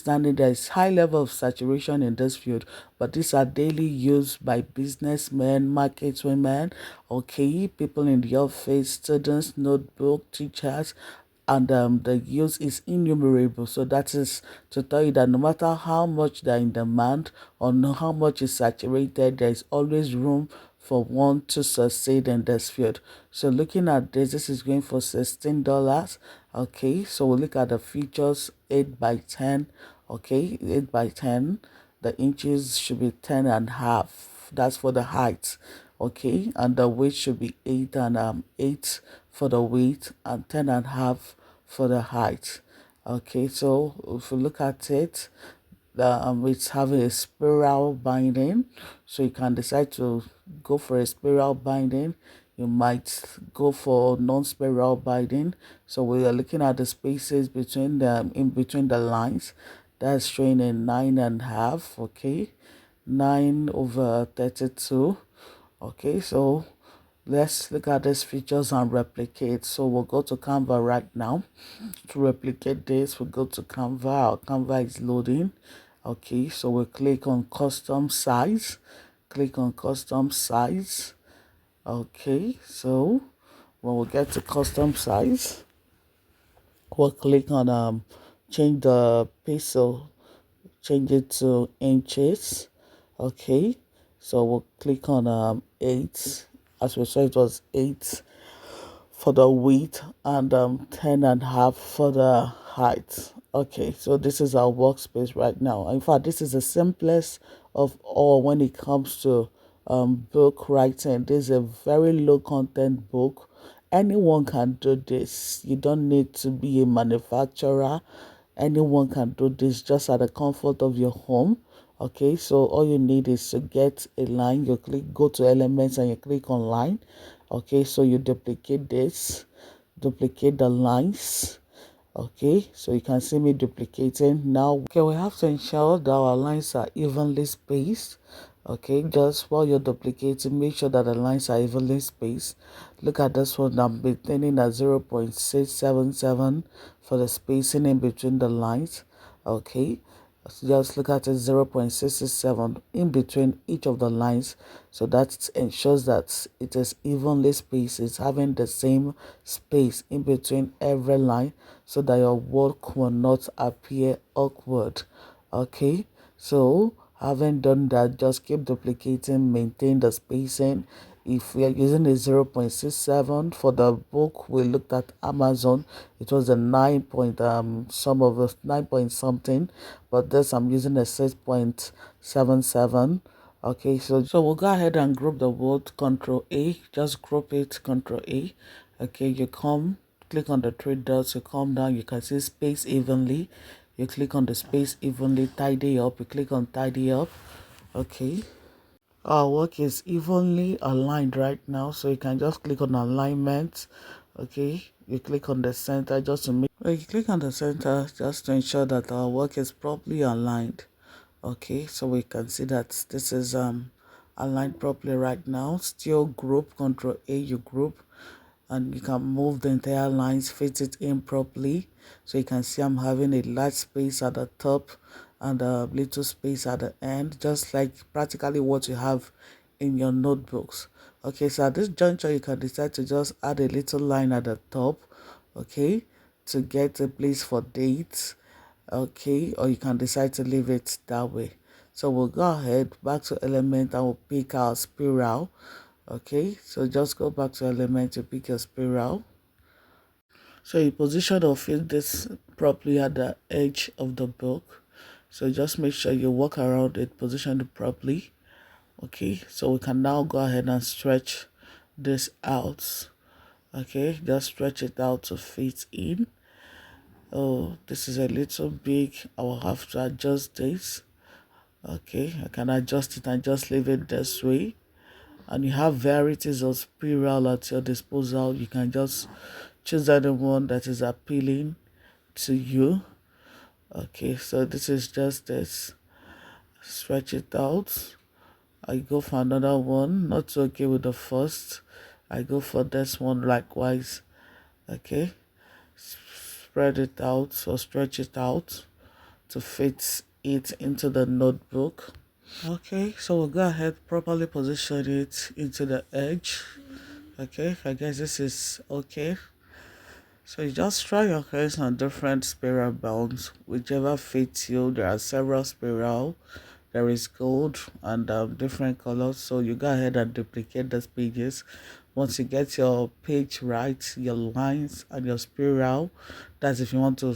Understanding there is high level of saturation in this field, but these are daily used by businessmen, market women, okay, people in the office, students, notebook, teachers, and the use is innumerable. So that is to tell you that no matter how much they're in demand or how much is saturated, there is always room for one to succeed in this field. So looking at this is going for $16. Okay, so we'll look at the features 8 by 10. Okay, 8 by 10. The inches should be 10 and a half. That's for the height. Okay, and the weight should be 8 and 8 for the weight and 10 and a half for the height. Okay, so if you look at it, it's having a spiral binding, so you can decide to go for a spiral binding. You might go for non-spiral binding. So we are looking at the spaces between them, in between the lines. That's showing a 9.5. Okay, 9/32. Okay, so let's look at these features and replicate. So we'll go to Canva right now. To replicate this, we'll go to Canva. Our Canva is loading. Okay, so we'll click on custom size. Click on custom size. Okay, so when we get to custom size, we'll click on change the pixel, change it to inches. Okay, so we'll click on 8. As we saw, it was 8 for the width and 10 and a half for the height. Okay, so this is our workspace right now. In fact, this is the simplest of all when it comes to book writing. This is a very low content book. Anyone can do this. You don't need to be a manufacturer. Anyone can do this just at the comfort of your home. Okay, so all you need is to get a line. You click, go to elements and you click on line. Okay, so you duplicate this, duplicate the lines. Okay, so you can see me duplicating now. Okay, we have to ensure that our lines are evenly spaced. Okay, just while you're duplicating, make sure that the lines are evenly spaced. Look at this one, I'm maintaining at 0.677 for the spacing in between the lines. Okay, so just look at it, 0.667 in between each of the lines, so that ensures that it is evenly spaced. It's having the same space in between every line so that your work will not appear awkward. Okay, so having done that, just keep duplicating, maintain the spacing. If we are using a 0.67 for the book we looked at Amazon, it was a 9 point some of us 9 point something, but this I'm using a 6.77. Okay, so we'll go ahead and group the word. Control A, just group it. Control A. Okay, you come, click on the three dots, you come down, you can see space evenly. You click on the space evenly, tidy up, you click on tidy up. Okay, our work is evenly aligned right now, so you can just click on alignment. Okay, you click on the center just to make, you click on the center just to ensure that our work is properly aligned. Okay, so we can see that this is aligned properly right now. Still group, Control A, you group, and you can move the entire lines, fit it in properly. So you can see I'm having a large space at the top and a little space at the end, just like practically what you have in your notebooks. Okay, so at this juncture you can decide to just add a little line at the top, okay, to get a place for dates. Okay, or you can decide to leave it that way. So we'll go ahead back to element and we'll pick our spiral. Okay, so just go back to element to pick your spiral. So you position or fit this properly at the edge of the book. So just make sure you walk around it, position it properly. Okay, so we can now go ahead and stretch this out. Okay, just stretch it out to fit in. Oh, this is a little big. I will have to adjust this. Okay, I can adjust it and just leave it this way. And you have varieties of spiral at your disposal. You can just choose any one that is appealing to you. Okay, so this is just this. Stretch it out. I go for another one. Not okay with the first. I go for this one likewise. Okay, spread it out or stretch it out to fit it into the notebook. Okay, so we'll go ahead, properly position it into the edge. Okay, I guess this is okay. So you just try your hands on different spiral bounds, whichever fits you. There are several spiral. There is gold and different colors. So you go ahead and duplicate those pages. Once you get your page right, your lines and your spiral, that's if you want to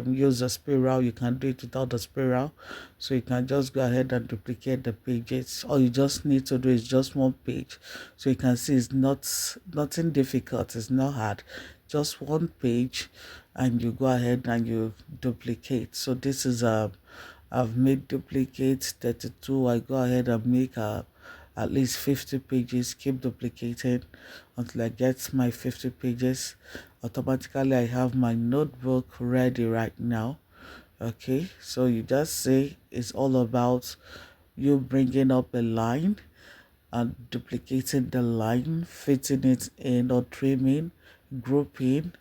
use the spiral, you can do it without the spiral. So you can just go ahead and duplicate the pages. All you just need to do is just one page. So you can see it's nothing difficult, it's not hard. Just one page, and you go ahead and you duplicate. So this is I've made duplicates 32. I go ahead and make at least 50 pages, keep duplicating until I get my 50 pages. Automatically I have my notebook ready right now. Okay, so you just say it's all about you bringing up a line and duplicating the line, fitting it in or trimming, grouping,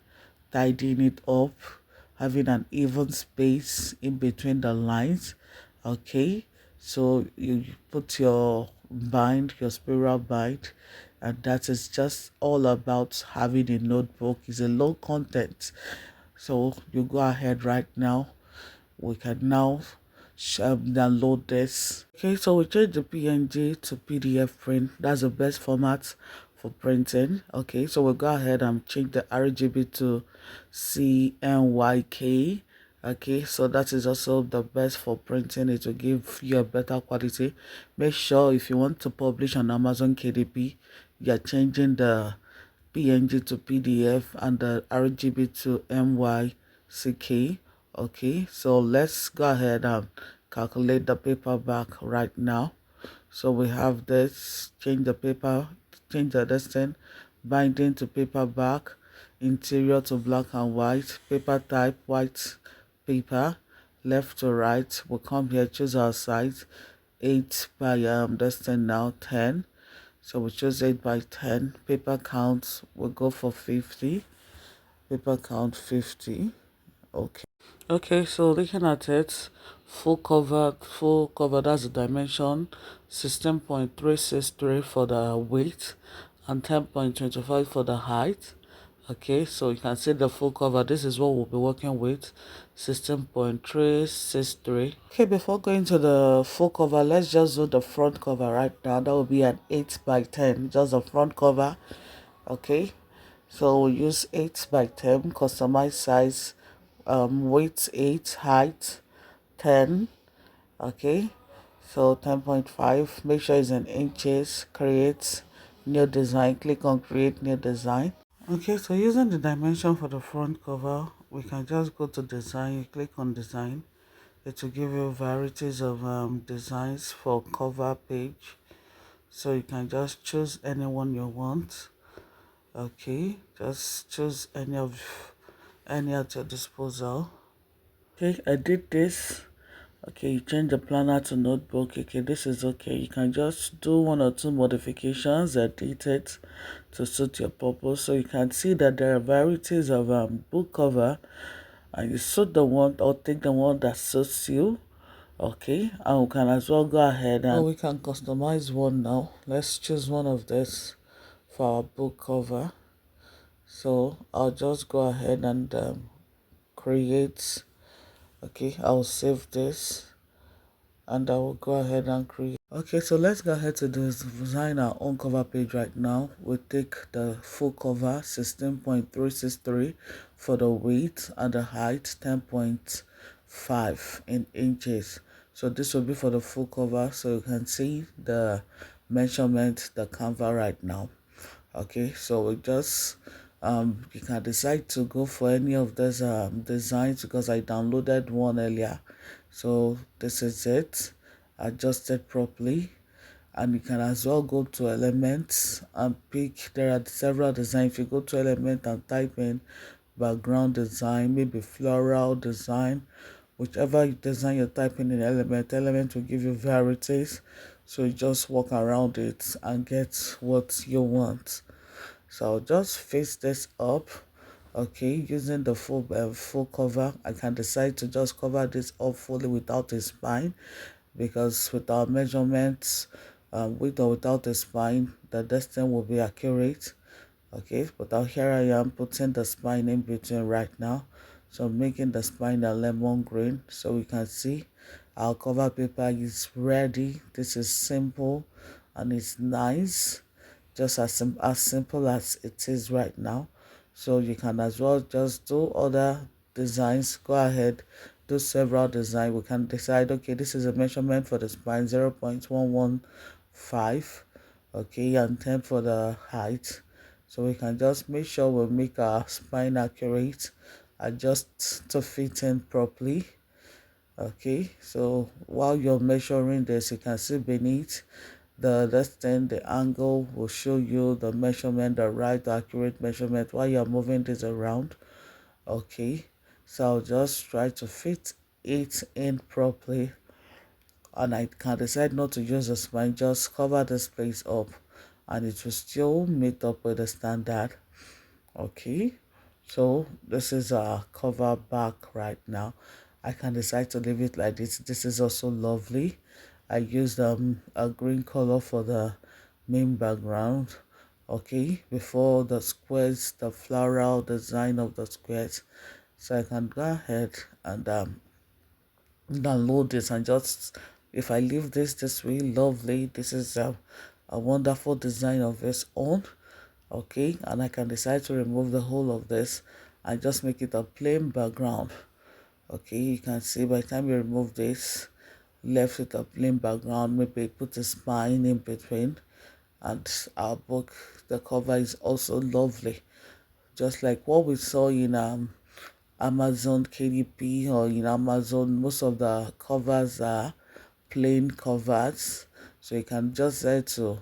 tidying it up, having an even space in between the lines. Okay, so you put your spiral bind, and that is just all about having a notebook. It's a low content, so you go ahead right now. We can now download this. Okay, so we change the PNG to PDF print. That's the best format for printing. Okay, so we'll go ahead and change the RGB to CMYK. Okay, so that is also the best for printing. It will give you a better quality. Make sure if you want to publish on Amazon KDP, you're changing the PNG to PDF and the RGB to MYCK. Okay, so let's go ahead and calculate the paperback right now. So we have this, change the distance, binding to paperback, interior to black and white, paper type, white paper, left to right. We'll come here, choose our size, 8 by distance now, 10. So we choose 8 by 10. Paper count, we'll go for 50. Paper count 50. Okay. Okay, so looking at it, full cover, that's the dimension, 16.363 for the width and 10.25 for the height. Okay, so you can see the full cover. This is what we'll be working with, 16.363. Okay, before going to the full cover, let's just do the front cover right now. That will be an 8 by 10, just the front cover. Okay, so we'll use 8 by 10, customize size, width 8, height 10. Okay, so 10.5, make sure it's in inches, create new design, click on create new design. Okay, so using the dimension for the front cover, we can just go to design, click on design. It will give you varieties of designs for cover page, so you can just choose any one you want. Okay, just choose any at your disposal. Okay, I did this. Okay, you change the planner to notebook. Okay, this is okay. You can just do one or two modifications, edit it to suit your purpose. So you can see that there are varieties of book cover, and you suit the one or take the one that suits you. Okay, and we can as well go ahead and we can customize one now. Let's choose one of this for our book cover. So I'll just go ahead and create. Okay, I'll save this and I will go ahead and create. Okay, so let's go ahead to design our own cover page right now. We'll take the full cover, 16.363 for the width, and the height 10.5 in inches. So this will be for the full cover, so you can see the measurement, the Canva right now. Okay, so we just you can decide to go for any of those designs, because I downloaded one earlier. So this is it, adjusted properly. And you can as well go to elements and pick, there are several designs. If you go to element and type in background design, maybe floral design, whichever design you're typing in element will give you varieties, so you just walk around it and get what you want. So I'll just face this up. Okay, using the full cover, I can decide to just cover this up fully without a spine, because with our measurements, with or without a spine, the distance will be accurate. Okay, but now here I am putting the spine in between right now. So I'm making the spine a lemon green, so we can see our cover paper is ready. This is simple and it's nice, just as simple as it is right now. So you can as well just do other designs. Go ahead, do several designs. We can decide, okay, this is a measurement for the spine 0.115, okay, and 10 for the height. So we can just make sure we make our spine accurate, adjust to fit in properly. Okay, so while you're measuring this, you can see beneath the angle will show you the measurement, the right accurate measurement while you're moving this around. Okay, so I'll just try to fit it in properly, and I can decide not to use the spine, just cover this place up and it will still meet up with the standard. Okay, so this is a cover back right now. I can decide to leave it like this. This is also lovely. I used a green color for the main background. Okay, before the squares, the floral design of the squares. So I can go ahead and download this and just, if I leave this way, lovely. This is a wonderful design of its own. Okay, and I can decide to remove the whole of this and just make it a plain background. Okay, you can see by the time you remove this, left with a plain background, maybe put a spine in between, and our book, the cover is also lovely, just like what we saw in Amazon KDP or in Amazon. Most of the covers are plain covers, so you can just say to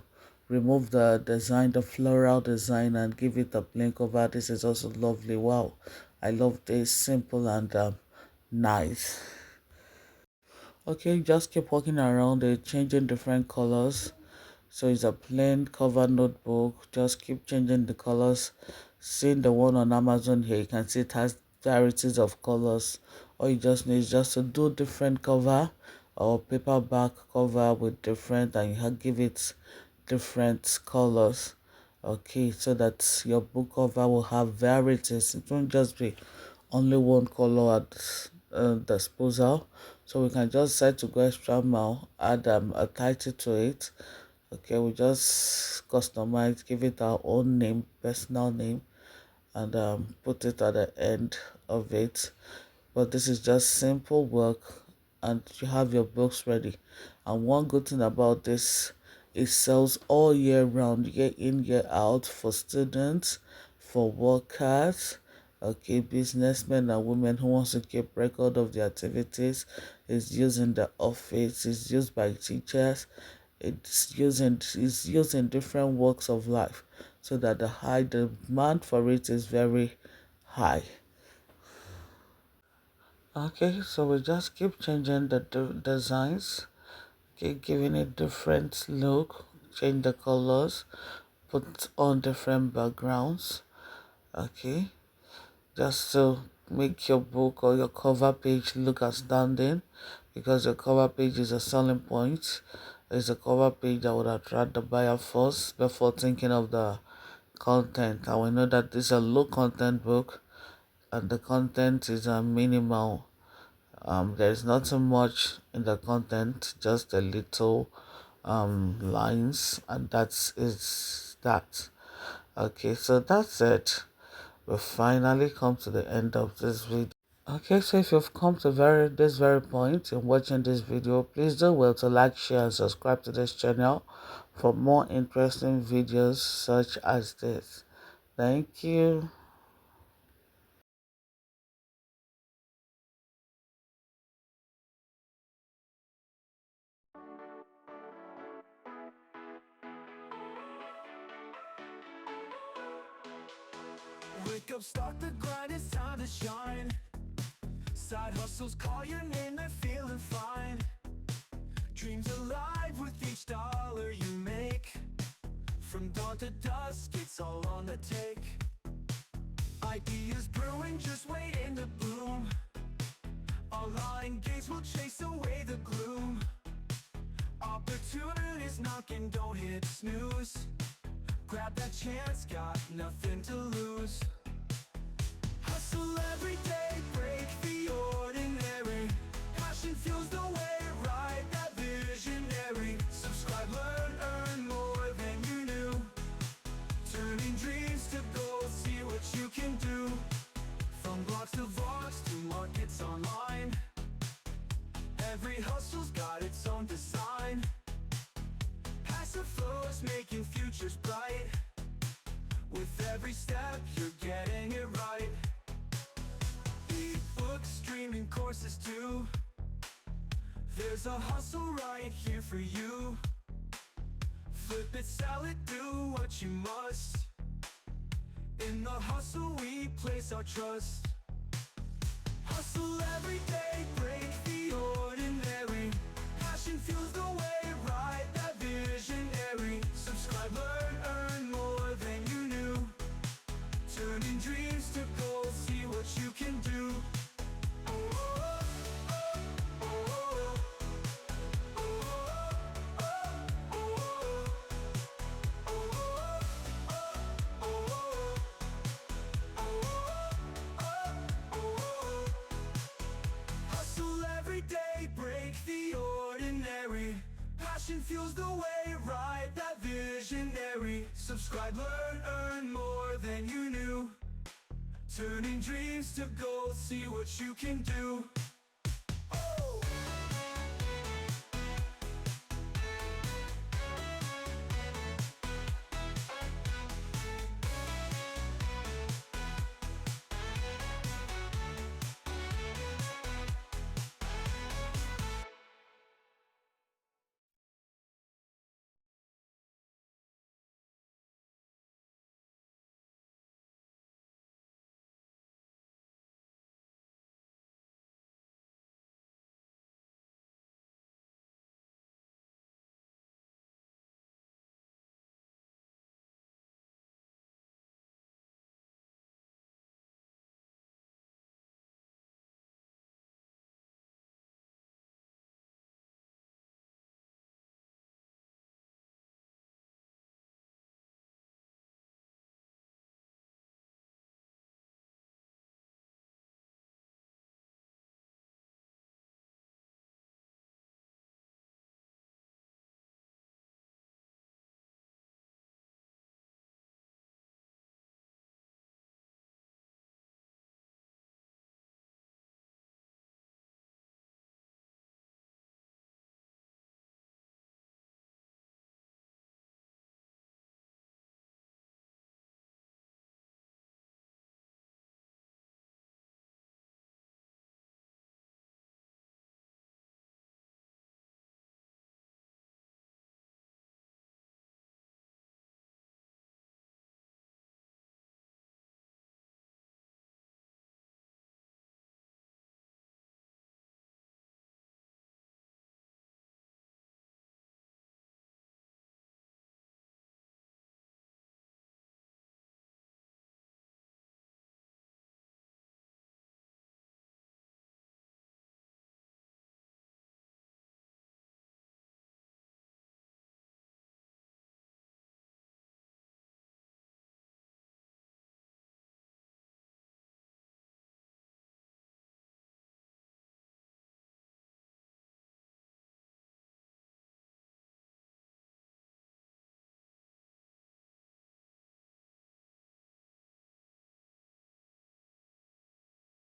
remove the design, the floral design, and give it a plain cover. This is also lovely. Wow, I love this, simple and nice. Okay, just keep walking around it, changing different colors. So it's a plain cover notebook. Just keep changing the colors. Seeing the one on Amazon here, you can see it has varieties of colors. All you just need is just to do different cover or paperback cover with different, and you give it different colors. Okay, so that your book cover will have varieties. It won't just be only one color at disposal. So we can just decide to go extra mile, add a title to it. Okay, we just customize, give it our own name, personal name, and put it at the end of it. But this is just simple work, and you have your books ready. And one good thing about this, it sells all year round, year in, year out, for students, for workers, okay, businessmen and women who wants to keep record of their activities. It's used in the office, it's used by teachers, it's used in different walks of life, so that the high demand for it is very high. Okay, so we just keep changing the designs, keep giving it different look, change the colors, put on different backgrounds. Okay, just to make your book or your cover page look outstanding, because your cover page is a selling point. It's a cover page that would attract the buyer first before thinking of the content. And we know that this is a low content book, and the content is a minimal. There's not so much in the content, just a little lines, and that's is that. Okay, so that's it. We finally come to the end of this video. Okay, so if you've come to this very point in watching this video, please do well to like, share, and subscribe to this channel for more interesting videos such as this. Thank you. Wake up, start the grind, it's time to shine. Side hustles call your name, they're feeling fine. Dreams alive with each dollar you make. From dawn to dusk, it's all on the take. I Ideas brewing, just waiting to bloom. Online games will chase away the gloom. Opportunities knocking, don't hit snooze. Grab that chance, got nothing to lose. Hustle every day, break the ordinary. Passion fuels the way, ride that visionary. Subscribe, learn, earn more than you knew. Turning dreams to gold, see what you can do. From blogs to vlogs to markets online, every hustle's got its own design. Passive flows making futures bright. With every step you're getting it right. E-books, streaming courses too. There's a hustle right here for you. Flip it, sell it, do what you must. In the hustle we place our trust. Hustle every day, break the ordinary. Passion fuels the way, ride that visionary. Subscribe, learn, earn more than you knew. Turning dreams to gold, see what you can do. Passion fuels the way, ride that visionary. Subscribe, learn, earn more than you knew. Turning dreams to gold, see what you can do.